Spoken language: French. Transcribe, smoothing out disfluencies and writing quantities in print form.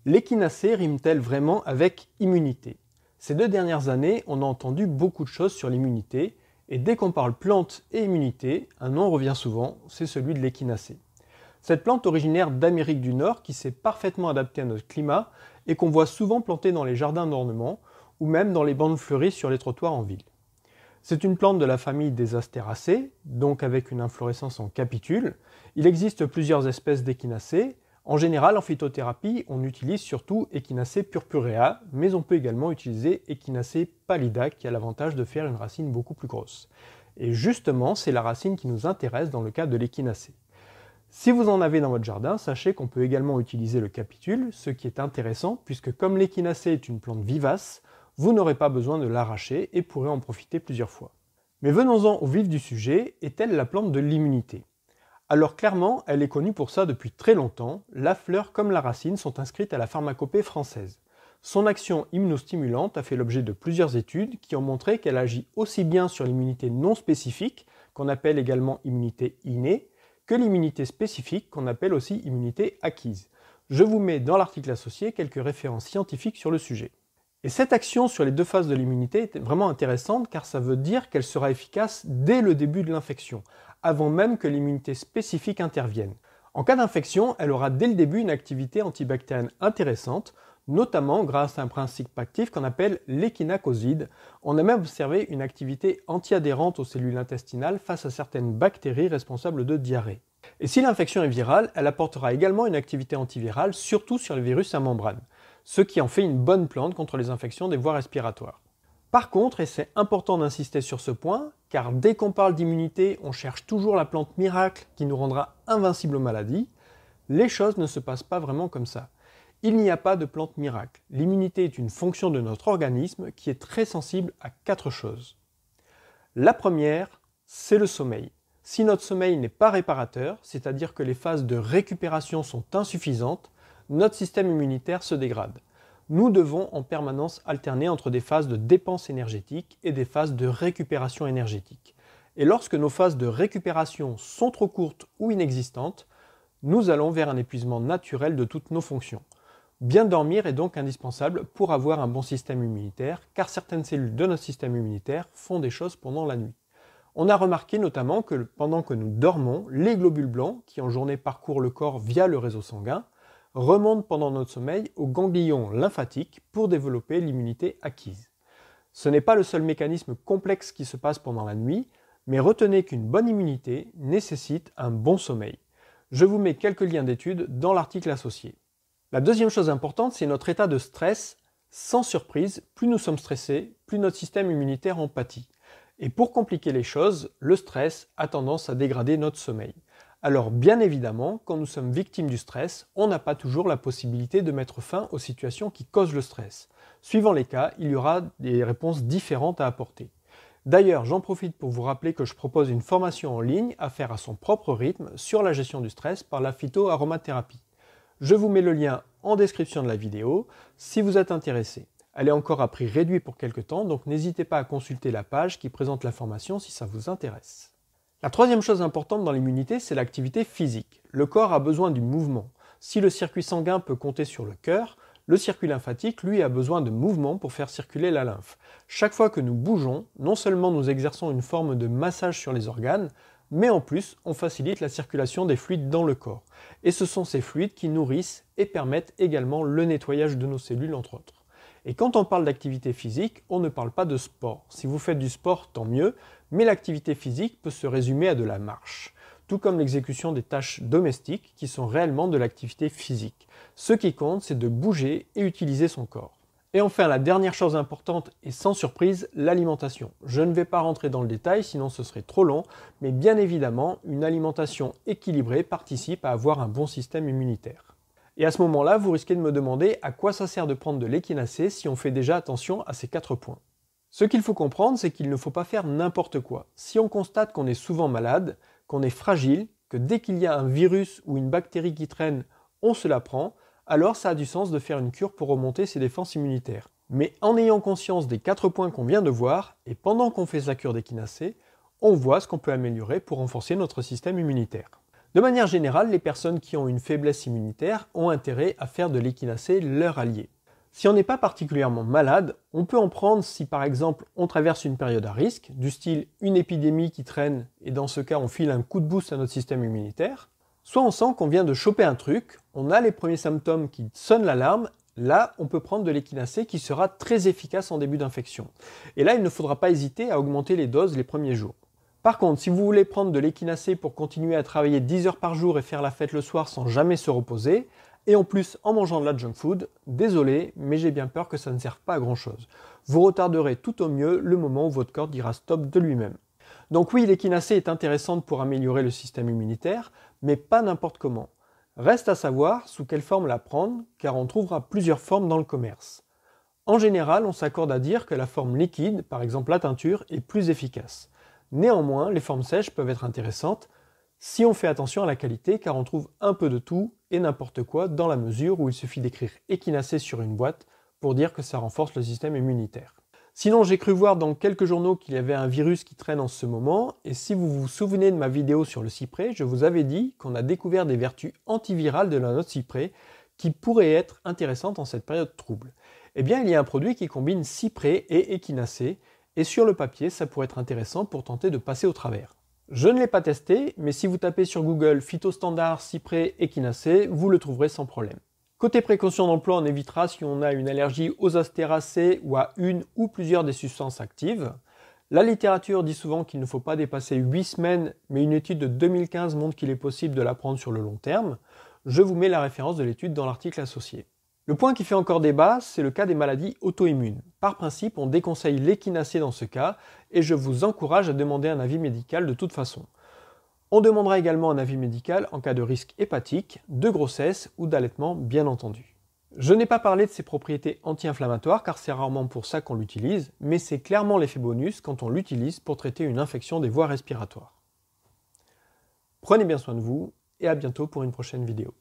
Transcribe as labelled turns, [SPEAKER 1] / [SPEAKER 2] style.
[SPEAKER 1] L'échinacée rime-t-elle vraiment avec immunité? Ces 2 dernières années, on a entendu beaucoup de choses sur l'immunité, et dès qu'on parle plante et immunité, un nom revient souvent, c'est celui de l'échinacée. Cette plante originaire d'Amérique du Nord qui s'est parfaitement adaptée à notre climat et qu'on voit souvent plantée dans les jardins d'ornement ou même dans les bandes fleuries sur les trottoirs en ville. C'est une plante de la famille des Astéracées, donc avec une inflorescence en capitule. Il existe plusieurs espèces d'échinacées. En général, en phytothérapie, on utilise surtout Echinacea purpurea, mais on peut également utiliser Echinacea pallida qui a l'avantage de faire une racine beaucoup plus grosse. Et justement, c'est la racine qui nous intéresse dans le cas de l'échinacée. Si vous en avez dans votre jardin, sachez qu'on peut également utiliser le capitule, ce qui est intéressant puisque comme l'échinacée est une plante vivace, vous n'aurez pas besoin de l'arracher et pourrez en profiter plusieurs fois. Mais venons-en au vif du sujet, est-elle la plante de l'immunité? Alors clairement, elle est connue pour ça depuis très longtemps, la fleur comme la racine sont inscrites à la pharmacopée française. Son action immunostimulante a fait l'objet de plusieurs études qui ont montré qu'elle agit aussi bien sur l'immunité non spécifique, qu'on appelle également immunité innée, que l'immunité spécifique, qu'on appelle aussi immunité acquise. Je vous mets dans l'article associé quelques références scientifiques sur le sujet. Et cette action sur les deux phases de l'immunité est vraiment intéressante car ça veut dire qu'elle sera efficace dès le début de l'infection, avant même que l'immunité spécifique intervienne. En cas d'infection, elle aura dès le début une activité antibactérienne intéressante, notamment grâce à un principe actif qu'on appelle l'échinacoside. On a même observé une activité antiadhérente aux cellules intestinales face à certaines bactéries responsables de diarrhée. Et si l'infection est virale, elle apportera également une activité antivirale, surtout sur les virus à membrane, ce qui en fait une bonne plante contre les infections des voies respiratoires. Par contre, et c'est important d'insister sur ce point, car dès qu'on parle d'immunité, on cherche toujours la plante miracle qui nous rendra invincibles aux maladies, les choses ne se passent pas vraiment comme ça. Il n'y a pas de plante miracle. L'immunité est une fonction de notre organisme qui est très sensible à 4 choses. La première, c'est le sommeil. Si notre sommeil n'est pas réparateur, c'est-à-dire que les phases de récupération sont insuffisantes, notre système immunitaire se dégrade. Nous devons en permanence alterner entre des phases de dépense énergétique et des phases de récupération énergétique. Et lorsque nos phases de récupération sont trop courtes ou inexistantes, nous allons vers un épuisement naturel de toutes nos fonctions. Bien dormir est donc indispensable pour avoir un bon système immunitaire, car certaines cellules de notre système immunitaire font des choses pendant la nuit. On a remarqué notamment que pendant que nous dormons, les globules blancs, qui en journée parcourent le corps via le réseau sanguin, remontent pendant notre sommeil aux ganglions lymphatiques pour développer l'immunité acquise. Ce n'est pas le seul mécanisme complexe qui se passe pendant la nuit, mais retenez qu'une bonne immunité nécessite un bon sommeil. Je vous mets quelques liens d'études dans l'article associé. La deuxième chose importante, c'est notre état de stress. Sans surprise, plus nous sommes stressés, plus notre système immunitaire en pâtit. Et pour compliquer les choses, le stress a tendance à dégrader notre sommeil. Alors bien évidemment, quand nous sommes victimes du stress, on n'a pas toujours la possibilité de mettre fin aux situations qui causent le stress. Suivant les cas, il y aura des réponses différentes à apporter. D'ailleurs, j'en profite pour vous rappeler que je propose une formation en ligne à faire à son propre rythme sur la gestion du stress par la phytoaromathérapie. Je vous mets le lien en description de la vidéo si vous êtes intéressé. Elle est encore à prix réduit pour quelques temps, donc n'hésitez pas à consulter la page qui présente la formation si ça vous intéresse. La troisième chose importante dans l'immunité, c'est l'activité physique. Le corps a besoin du mouvement. Si le circuit sanguin peut compter sur le cœur, le circuit lymphatique, lui, a besoin de mouvement pour faire circuler la lymphe. Chaque fois que nous bougeons, non seulement nous exerçons une forme de massage sur les organes, mais en plus, on facilite la circulation des fluides dans le corps. Et ce sont ces fluides qui nourrissent et permettent également le nettoyage de nos cellules, entre autres. Et quand on parle d'activité physique, on ne parle pas de sport. Si vous faites du sport, tant mieux, mais l'activité physique peut se résumer à de la marche, tout comme l'exécution des tâches domestiques qui sont réellement de l'activité physique. Ce qui compte, c'est de bouger et utiliser son corps. Et enfin, la dernière chose importante et sans surprise, l'alimentation. Je ne vais pas rentrer dans le détail, sinon ce serait trop long, mais bien évidemment, une alimentation équilibrée participe à avoir un bon système immunitaire. Et à ce moment-là, vous risquez de me demander à quoi ça sert de prendre de l'échinacée si on fait déjà attention à ces 4 points. Ce qu'il faut comprendre, c'est qu'il ne faut pas faire n'importe quoi. Si on constate qu'on est souvent malade, qu'on est fragile, que dès qu'il y a un virus ou une bactérie qui traîne, on se la prend, alors ça a du sens de faire une cure pour remonter ses défenses immunitaires. Mais en ayant conscience des 4 points qu'on vient de voir, et pendant qu'on fait sa cure d'échinacée, on voit ce qu'on peut améliorer pour renforcer notre système immunitaire. De manière générale, les personnes qui ont une faiblesse immunitaire ont intérêt à faire de l'échinacée leur allié. Si on n'est pas particulièrement malade, on peut en prendre si par exemple on traverse une période à risque, du style une épidémie qui traîne et dans ce cas on file un coup de boost à notre système immunitaire, soit on sent qu'on vient de choper un truc, on a les premiers symptômes qui sonnent l'alarme, là on peut prendre de l'échinacée qui sera très efficace en début d'infection. Et là il ne faudra pas hésiter à augmenter les doses les premiers jours. Par contre, si vous voulez prendre de l'échinacée pour continuer à travailler 10 heures par jour et faire la fête le soir sans jamais se reposer, et en plus en mangeant de la junk food, désolé, mais j'ai bien peur que ça ne serve pas à grand chose. Vous retarderez tout au mieux le moment où votre corps dira stop de lui-même. Donc oui, l'échinacée est intéressante pour améliorer le système immunitaire, mais pas n'importe comment. Reste à savoir sous quelle forme la prendre, car on trouvera plusieurs formes dans le commerce. En général, on s'accorde à dire que la forme liquide, par exemple la teinture, est plus efficace. Néanmoins, les formes sèches peuvent être intéressantes, si on fait attention à la qualité, car on trouve un peu de tout et n'importe quoi dans la mesure où il suffit d'écrire échinacée sur une boîte pour dire que ça renforce le système immunitaire. Sinon, j'ai cru voir dans quelques journaux qu'il y avait un virus qui traîne en ce moment, et si vous vous souvenez de ma vidéo sur le cyprès, je vous avais dit qu'on a découvert des vertus antivirales de la noix de cyprès qui pourraient être intéressantes en cette période trouble. Eh bien, il y a un produit qui combine cyprès et échinacée, et sur le papier, ça pourrait être intéressant pour tenter de passer au travers. Je ne l'ai pas testé, mais si vous tapez sur Google phytostandard, cyprès, échinacée, vous le trouverez sans problème. Côté précaution d'emploi, on évitera si on a une allergie aux astéracées ou à une ou plusieurs des substances actives. La littérature dit souvent qu'il ne faut pas dépasser 8 semaines, mais une étude de 2015 montre qu'il est possible de la prendre sur le long terme. Je vous mets la référence de l'étude dans l'article associé. Le point qui fait encore débat, c'est le cas des maladies auto-immunes. Par principe, on déconseille l'échinacée dans ce cas, et je vous encourage à demander un avis médical de toute façon. On demandera également un avis médical en cas de risque hépatique, de grossesse ou d'allaitement, bien entendu. Je n'ai pas parlé de ses propriétés anti-inflammatoires car c'est rarement pour ça qu'on l'utilise, mais c'est clairement l'effet bonus quand on l'utilise pour traiter une infection des voies respiratoires. Prenez bien soin de vous et à bientôt pour une prochaine vidéo.